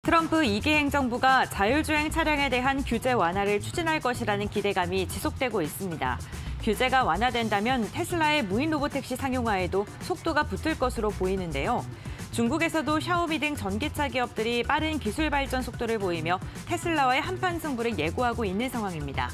트럼프 2기 행정부가 자율주행 차량에 대한 규제 완화를 추진할 것이라는 기대감이 지속되고 있습니다. 규제가 완화된다면 테슬라의 무인 로보택시 상용화에도 속도가 붙을 것으로 보이는데요. 중국에서도 샤오미 등 전기차 기업들이 빠른 기술 발전 속도를 보이며 테슬라와의 한판 승부를 예고하고 있는 상황입니다.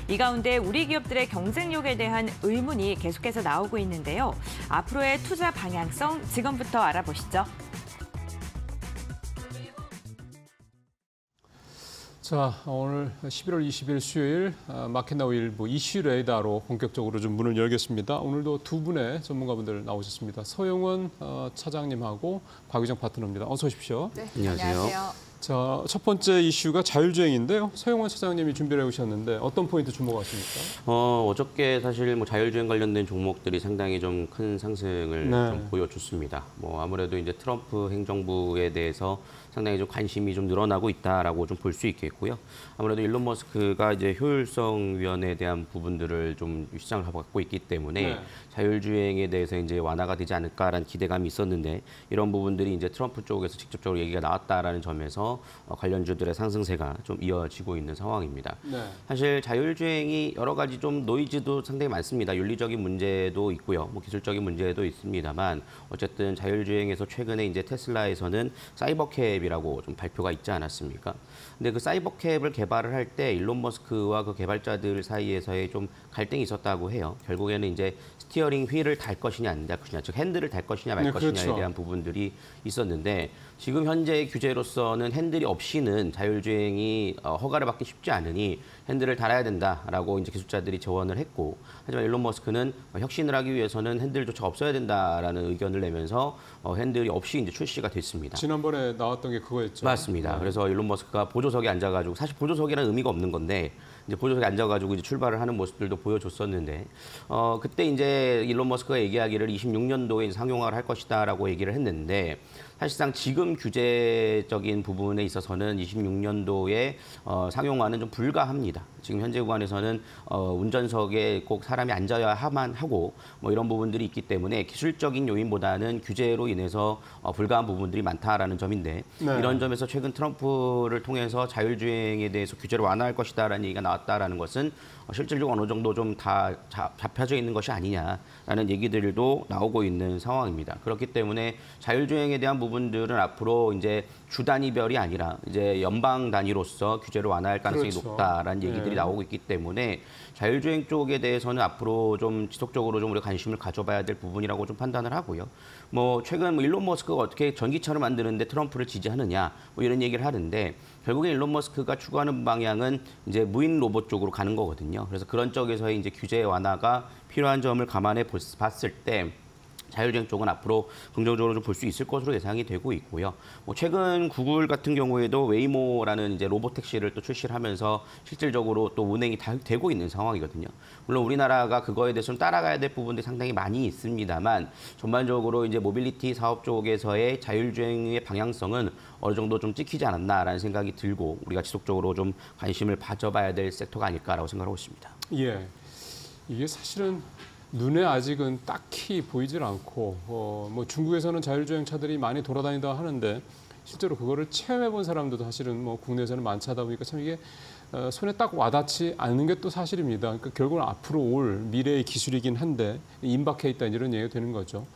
이 가운데 우리 기업들의 경쟁력에 대한 의문이 계속해서 나오고 있는데요. 앞으로의 투자 방향성 지금부터 알아보시죠. 자, 오늘 11월 20일 수요일 마켓나우일보 이슈 레이더로 본격적으로 좀 문을 열겠습니다. 오늘도 두 분의 전문가분들 나오셨습니다. 서영원 차장님하고 박유정 파트너입니다. 어서 오십시오. 네, 안녕하세요. 자, 첫 번째 이슈가 자율주행인데요. 서영원 차장님이 준비를 해오셨는데 어떤 포인트 주목하십니까? 어저께 사실 자율주행 관련된 종목들이 상당히 좀 큰 상승을 좀 보여줬습니다. 아무래도 이제 트럼프 행정부에 대해서 상당히 좀 관심이 좀 늘어나고 있다라고 좀 볼 수 있겠고요. 아무래도 일론 머스크가 이제 효율성 위원회에 대한 부분들을 좀 시장을 갖고 있기 때문에 자율주행에 대해서 이제 완화가 되지 않을까라는 기대감이 있었는데 이런 부분들이 이제 트럼프 쪽에서 직접적으로 얘기가 나왔다라는 점에서 관련주들의 상승세가 좀 이어지고 있는 상황입니다. 사실 자율주행이 여러 가지 좀 노이즈도 상당히 많습니다. 윤리적인 문제도 있고요. 기술적인 문제도 있습니다만 어쨌든 자율주행에서 최근에 이제 테슬라에서는 사이버캡이라고 좀 발표가 있지 않았습니까? 근데 그 사이버캡을 개발을 할 때 일론 머스크와 그 개발자들 사이에서의 좀 갈등이 있었다고 해요. 결국에는 이제 스티어링 휠을 달 것이냐 안 달 것이냐, 즉 핸들을 달 것이냐 말 것이냐에 대한 부분들이 있었는데 지금 현재 규제로서는 핸들이 없이는 자율주행이 허가를 받기 쉽지 않으니 핸들을 달아야 된다라고 이제 기술자들이 제언을 했고, 하지만 일론 머스크는 혁신을 하기 위해서는 핸들조차 없어야 된다라는 의견을 내면서 핸들이 없이 이제 출시가 됐습니다. 지난번에 나왔던 게 그거였죠. 맞습니다. 그래서 일론 머스크가 보조석에 앉아가지고, 사실 보조석이라는 의미가 없는 건데 이제 보조석에 앉아가지고 이제 출발을 하는 모습들도 보여줬었는데 그때 이제 일론 머스크가 얘기하기를 26년도에 상용화를 할 것이다라고 얘기를 했는데 사실상 지금 규제적인 부분에 있어서는 26년도에 상용화는 좀 불가합니다. 지금 현재 구간에서는 운전석에 꼭 사람이 앉아야만 하고 이런 부분들이 있기 때문에 기술적인 요인보다는 규제로 인해서 불가한 부분들이 많다라는 점인데 이런 점에서 최근 트럼프를 통해서 자율주행에 대해서 규제를 완화할 것이다라는 얘기가 나왔다라는 것은 실질적으로 어느 정도 좀 다 잡혀져 있는 것이 아니냐라는 얘기들도 나오고 있는 상황입니다. 그렇기 때문에 자율주행에 대한 부분들은 앞으로 이제 주 단위별이 아니라 이제 연방 단위로서 규제를 완화할 가능성이 높다라는 얘기들이 나오고 있기 때문에 자율주행 쪽에 대해서는 앞으로 좀 지속적으로 좀 우리가 관심을 가져봐야 될 부분이라고 좀 판단을 하고요. 최근 일론 머스크가 어떻게 전기차를 만드는데 트럼프를 지지하느냐 이런 얘기를 하는데 결국에 일론 머스크가 추구하는 방향은 이제 무인 로봇 쪽으로 가는 거거든요. 그래서 그런 쪽에서의 이제 규제 완화가 필요한 점을 감안해 봤을 때 자율주행 쪽은 앞으로 긍정적으로 좀 볼 수 있을 것으로 예상이 되고 있고요. 최근 구글 같은 경우에도 웨이모라는 이제 로봇 택시를 또 출시를 하면서 실질적으로 또 운행이 되고 있는 상황이거든요. 물론 우리나라가 그거에 대해서는 따라가야 될 부분들이 상당히 많이 있습니다만 전반적으로 이제 모빌리티 사업 쪽에서의 자율주행의 방향성은 어느 정도 좀 찍히지 않았나라는 생각이 들고 우리가 지속적으로 좀 관심을 가져봐야 될 섹터가 아닐까라고 생각하고 있습니다. 예, 이게 사실은 눈에 아직은 딱히 보이질 않고 중국에서는 자율주행 차들이 많이 돌아다닌다 하는데 실제로 그거를 체험해 본 사람들도 사실은 국내에서는 많지 않다 보니까 참 이게 손에 딱 와닿지 않는 게 또 사실입니다. 그러니까 결국은 앞으로 올 미래의 기술이긴 한데 임박해 있다 이런 얘기가 되는 거죠.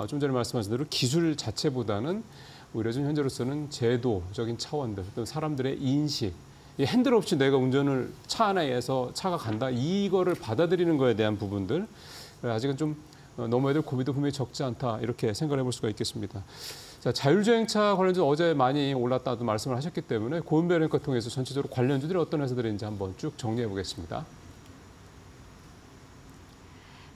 좀 전에 말씀하신 대로 기술 자체보다는 오히려 좀 현재로서는 제도적인 차원들, 또 사람들의 인식, 이 핸들 없이 내가 운전을 차 안에서 차가 간다 이거를 받아들이는 거에 대한 부분들 아직은 좀 넘어야 될 고비도 분명히 적지 않다 이렇게 생각을 해볼 수가 있겠습니다. 자, 자율주행차 관련주 어제 많이 올랐다도 말씀을 하셨기 때문에 고은별을 통해서 전체적으로 관련주들이 어떤 회사들인지 한번 쭉 정리해 보겠습니다.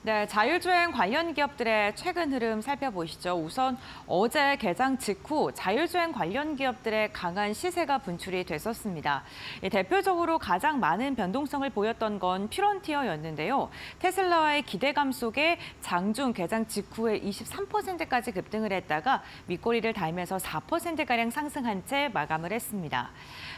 네, 자율주행 관련 기업들의 최근 흐름 살펴보시죠. 우선 어제 개장 직후 자율주행 관련 기업들의 강한 시세가 분출이 됐었습니다. 대표적으로 가장 많은 변동성을 보였던 건 퓨런티어였는데요. 테슬라와의 기대감 속에 장중 개장 직후에 23%까지 급등을 했다가 윗꼬리를 달면서 4%가량 상승한 채 마감을 했습니다.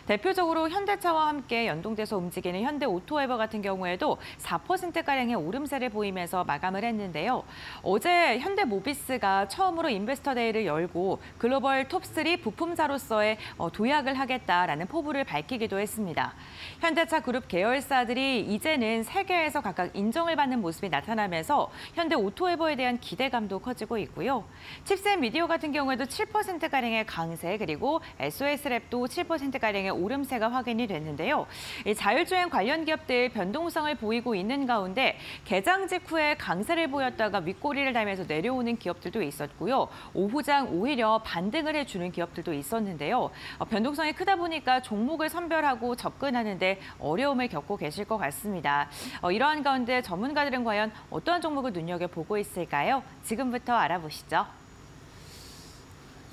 대표적으로 현대차와 함께 연동돼서 움직이는 현대오토웨버 같은 경우에도 4%가량의 오름세를 보이면서 올라오면서 마감을 했는데요. 어제 현대모비스가 처음으로 인베스터 데이를 열고 글로벌 톱3 부품사로서의 도약을 하겠다라는 포부를 밝히기도 했습니다. 현대차 그룹 계열사들이 이제는 세계에서 각각 인정을 받는 모습이 나타나면서 현대 오토에버에 대한 기대감도 커지고 있고요. 칩셋 미디어 같은 경우에도 7%가량의 강세, 그리고 SOS랩도 7%가량의 오름세가 확인이 됐는데요. 이 자율주행 관련 기업들 변동성을 보이고 있는 가운데 개장 직후에 강세를 보였다가 윗꼬리를 달면서 내려오는 기업들도 있었고요. 오후장 오히려 반등을 해주는 기업들도 있었는데요. 변동성이 크다 보니까 종목을 선별하고 접근하는데 어려움을 겪고 계실 것 같습니다. 이러한 가운데 전문가들은 과연 어떠한 종목을 눈여겨보고 있을까요? 지금부터 알아보시죠.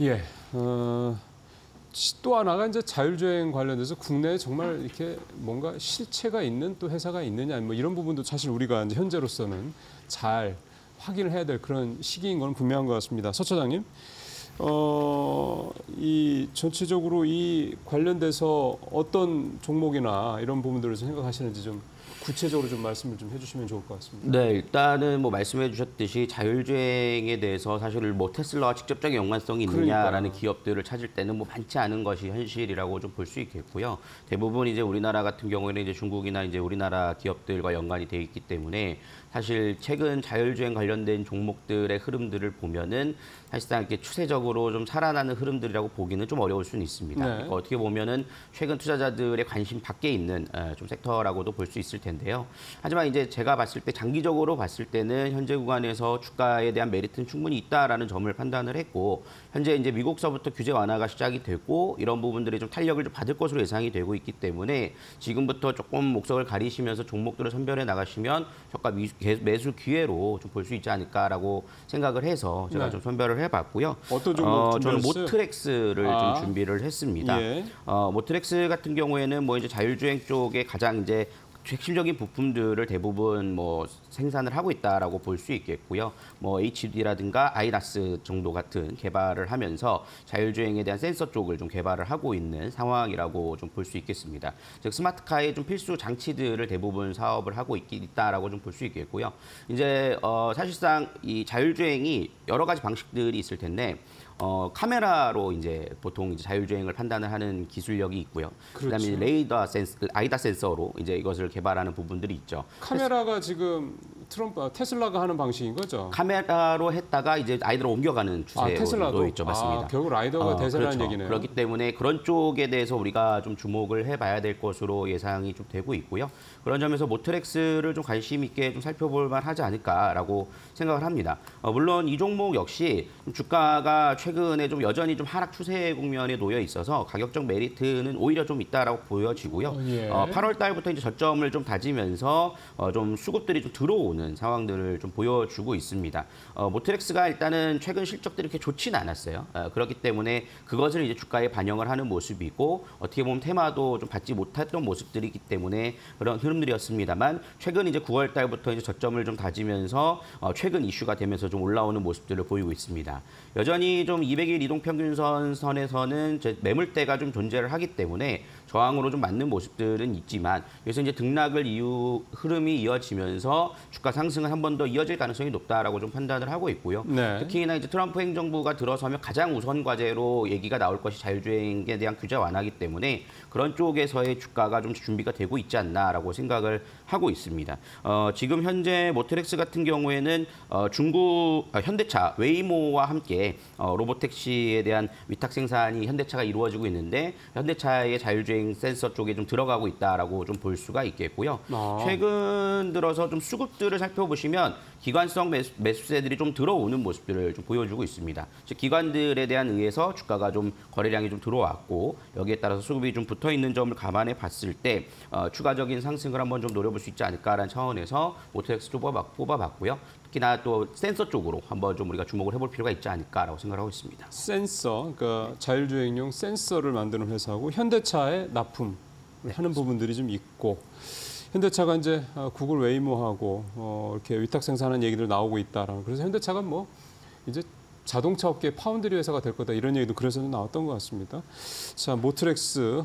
예, 또 하나가 이제 자율주행 관련돼서 국내에 정말 이렇게 뭔가 실체가 있는 또 회사가 있느냐, 뭐 이런 부분도 사실 우리가 이제 현재로서는 잘 확인을 해야 될 그런 시기인 건 분명한 것 같습니다. 서 차장님, 이 전체적으로 이 관련돼서 어떤 종목이나 이런 부분들을 생각하시는지 좀 구체적으로 좀 말씀을 좀 해주시면 좋을 것 같습니다. 네, 일단은 뭐 말씀해 주셨듯이 자율주행에 대해서 사실 뭐 테슬라와 직접적인 연관성이 있느냐라는 기업들을 찾을 때는 뭐 많지 않은 것이 현실이라고 좀 볼 수 있겠고요. 대부분 이제 우리나라 같은 경우에는 이제 중국이나 이제 우리나라 기업들과 연관이 돼 있기 때문에 사실 최근 자율주행 관련된 종목들의 흐름들을 보면은 사실상 이렇게 추세적으로 좀 살아나는 흐름들이라고 보기는 좀 어려울 수는 있습니다. 네. 그러니까 어떻게 보면은 최근 투자자들의 관심 밖에 있는 좀 섹터라고도 볼 수 있을 텐데요. 하지만 이제 제가 봤을 때 장기적으로 봤을 때는 현재 구간에서 주가에 대한 메리트는 충분히 있다라는 점을 판단을 했고, 현재 이제 미국서부터 규제 완화가 시작이 되고 이런 부분들이 좀 탄력을 좀 받을 것으로 예상이 되고 있기 때문에 지금부터 조금 목석을 가리시면서 종목들을 선별해 나가시면 저가 매수 기회로 좀 볼 수 있지 않을까라고 생각을 해서 제가 네. 좀 선별을 해봤고요. 어떤 종목 저는 준비했어요? 모트렉스를 좀 준비를 했습니다. 예. 모트렉스 같은 경우에는 뭐 이제 자율주행 쪽에 가장 이제 핵심적인 부품들을 대부분 뭐 생산을 하고 있다라고 볼 수 있겠고요. 뭐 HUD라든가 아이다스 정도 같은 개발을 하면서 자율주행에 대한 센서 쪽을 좀 개발을 하고 있는 상황이라고 좀 볼 수 있겠습니다. 즉 스마트카의 좀 필수 장치들을 대부분 사업을 하고 있다라고 좀 볼 수 있겠고요. 이제 사실상 이 자율주행이 여러 가지 방식들이 있을 텐데. 카메라로 이제 보통 이제 자율주행을 판단을 하는 기술력이 있고요. 그렇죠. 그다음에 레이더 센서, 아이다 센서로 이제 이것을 개발하는 부분들이 있죠. 카메라가 지금 테슬라가 하는 방식인 거죠? 카메라로 했다가 이제 아이들을 옮겨가는 추세로 테슬라도 있죠, 맞습니다. 결국 라이더가 대세라는 그렇죠. 얘기네요. 그렇기 때문에 그런 쪽에 대해서 우리가 좀 주목을 해봐야 될 것으로 예상이 좀 되고 있고요. 그런 점에서 모트렉스를 좀 관심 있게 좀 살펴볼 만하지 않을까라고 생각을 합니다. 물론 이 종목 역시 주가가 최근에 좀 여전히 좀 하락 추세 국면에 놓여 있어서 가격적 메리트는 오히려 좀 있다라고 보여지고요. 예. 8월 달부터 이제 저점을 좀 다지면서 좀 수급들이 좀 들어오는 상황들을 좀 보여주고 있습니다. 모트렉스가 일단은 최근 실적들이 그렇게 좋지는 않았어요. 그렇기 때문에 그것을 이제 주가에 반영을 하는 모습이고 어떻게 보면 테마도 좀 받지 못했던 모습들이기 때문에 그런 흐름들이었습니다.만 최근 이제 9월 달부터 이제 저점을 좀 다지면서 최근 이슈가 되면서 좀 올라오는 모습들을 보이고 있습니다. 여전히 좀 200일 이동평균선 선에서는 매물대가 좀 존재를 하기 때문에 저항으로 좀 맞는 모습들은 있지만 여기서 이제 등락을 이후 흐름이 이어지면서 주가 상승은 한 번 더 이어질 가능성이 높다라고 좀 판단을 하고 있고요. 네. 특히나 이제 트럼프 행정부가 들어서면 가장 우선 과제로 얘기가 나올 것이 자율주행에 대한 규제 완화이기 때문에 그런 쪽에서의 주가가 좀 준비가 되고 있지 않나라고 생각을 하고 있습니다. 지금 현재 모트렉스 같은 경우에는 중국 현대차 웨이모와 함께 로보택시에 대한 위탁 생산이 현대차가 이루어지고 있는데 현대차의 자율주행 센서 쪽에 좀 들어가고 있다라고 좀 볼 수가 있겠고요. 최근 들어서 좀 수급들을 살펴보시면 기관성 매수세들이 좀 들어오는 모습들을 좀 보여주고 있습니다. 즉 기관들에 대한 의해서 주가가 좀 거래량이 좀 들어왔고 여기에 따라서 수급이 좀 붙어 있는 점을 감안해 봤을 때 추가적인 상승을 한번 좀 노려볼 수 있지 않을까라는 차원에서 모트렉스 좀 뽑아봤고요. 특히나 또 센서 쪽으로 한번 좀 우리가 주목을 해볼 필요가 있지 않을까라고 생각하고 있습니다. 센서, 그러니까 자율주행용 센서를 만드는 회사고 현대차에 납품을 하는 부분들이 좀 있고 현대차가 이제 구글 웨이모하고 이렇게 위탁 생산하는 얘기들 나오고 있다라는. 그래서 현대차가 뭐 이제 자동차 업계 파운드리 회사가 될 거다 이런 얘기도 그래서 나왔던 것 같습니다. 자, 모트렉스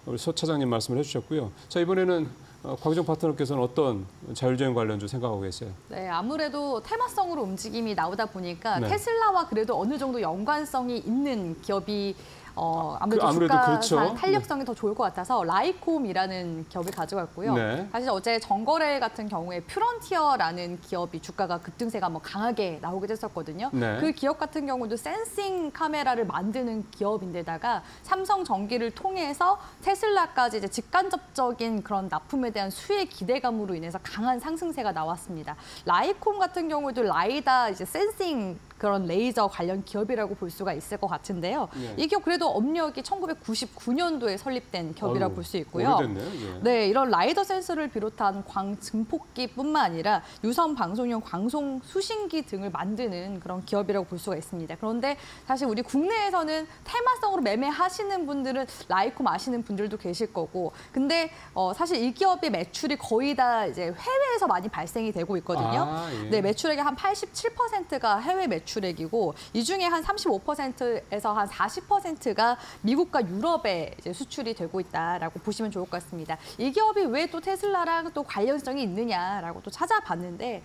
우리 서 차장님 말씀을 해주셨고요. 자, 이번에는 곽유정 파트너께서는 어떤 자율주행 관련주 생각하고 계세요? 네, 아무래도 테마성으로 움직임이 나오다 보니까 네. 테슬라와 그래도 어느 정도 연관성이 있는 기업이 아무래도 아무래도 주가상 그렇죠. 탄력성이 더 좋을 것 같아서 라이콤이라는 기업을 가져갔고요. 네. 사실 어제 정거래 같은 경우에 퓨런티어라는 기업이 주가가 급등세가 강하게 나오게 됐었거든요. 네. 그 기업 같은 경우도 센싱 카메라를 만드는 기업인데다가 삼성전기를 통해서 테슬라까지 이제 직간접적인 그런 납품에 대한 수혜 기대감으로 인해서 강한 상승세가 나왔습니다. 라이콤 같은 경우도 라이다 이제 센싱 그런 레이저 관련 기업이라고 볼 수가 있을 것 같은데요. 네. 이 기업 그래도 업력이 1999년도에 설립된 기업이라고 볼 수 있고요. 오래됐네요. 예. 네, 이런 라이더 센서를 비롯한 광 증폭기뿐만 아니라 유선 방송용 광송 수신기 등을 만드는 그런 기업이라고 볼 수가 있습니다. 그런데 사실 우리 국내에서는 테마성으로 매매하시는 분들은 라이콤 아시는 분들도 계실 거고, 근데 사실 이 기업의 매출이 거의 다 이제 해외에서 많이 발생이 되고 있거든요. 아, 예. 네, 매출액의 한 87%가 해외 매출액이고 이 중에 한 35%에서 한 40%가 미국과 유럽에 이제 수출이 되고 있다라고 보시면 좋을 것 같습니다. 이 기업이 왜 또 테슬라랑 또 관련성이 있느냐라고 또 찾아봤는데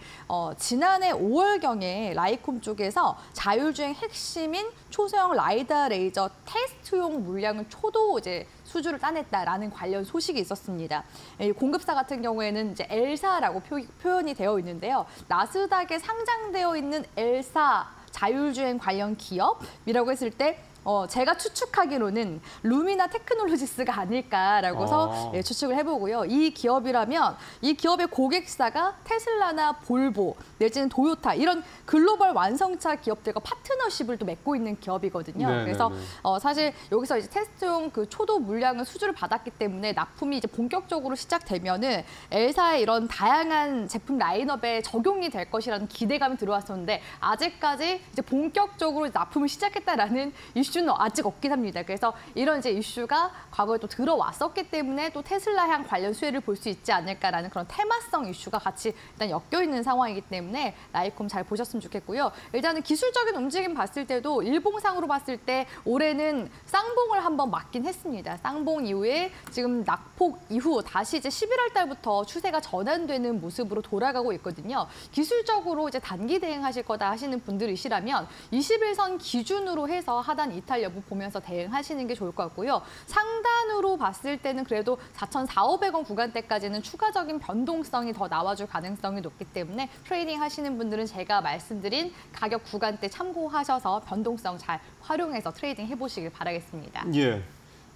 지난해 5월경에 라이콤 쪽에서 자율주행 핵심인 초소형 라이다 레이저 테스트용 물량을 초도 이제 수주를 따냈다라는 관련 소식이 있었습니다. 이 공급사 같은 경우에는 이제 엘사라고 표현이 되어 있는데요. 나스닥에 상장되어 있는 엘사 자율주행 관련 기업이라고 했을 때 제가 추측하기로는 루미나 테크놀로지스가 아닐까라고 해서 추측을 해보고요. 이 기업이라면 이 기업의 고객사가 테슬라나 볼보 내지는 도요타 이런 글로벌 완성차 기업들과 파트너십을 또 맺고 있는 기업이거든요. 네, 그래서 네, 네. 사실 여기서 이제 테스트용 그 초도 물량을 수주를 받았기 때문에 납품이 이제 본격적으로 시작되면은 엘사의 이런 다양한 제품 라인업에 적용이 될 것이라는 기대감이 들어왔었는데 아직까지 이제 본격적으로 납품을 시작했다라는 이슈는 아직 없긴 합니다. 그래서 이런 이제 이슈가 과거에 또 들어왔었기 때문에 또 테슬라향 관련 수혜를 볼 수 있지 않을까라는 그런 테마성 이슈가 같이 일단 엮여 있는 상황이기 때문에 라이콤 잘 보셨으면 좋겠고요. 일단은 기술적인 움직임 봤을 때도 일봉상으로 봤을 때 올해는 쌍봉을 한번 맞긴 했습니다. 쌍봉 이후에 지금 낙폭 이후 다시 이제 11월 달부터 추세가 전환되는 모습으로 돌아가고 있거든요. 기술적으로 이제 단기 대응하실 거다 하시는 분들이시라면 21선 기준으로 해서 하단 이탈 여부 보면서 대응하시는 게 좋을 것 같고요. 상단으로 봤을 때는 그래도 4,400~500원 구간대까지는 추가적인 변동성이 더 나와줄 가능성이 높기 때문에 트레이딩 하시는 분들은 제가 말씀드린 가격 구간대 참고하셔서 변동성 잘 활용해서 트레이딩 해보시길 바라겠습니다. 예.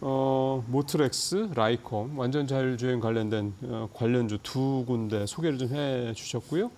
모트렉스, 라이콤, 완전 자율주행 관련된 관련주 두 군데 소개를 좀 해주셨고요.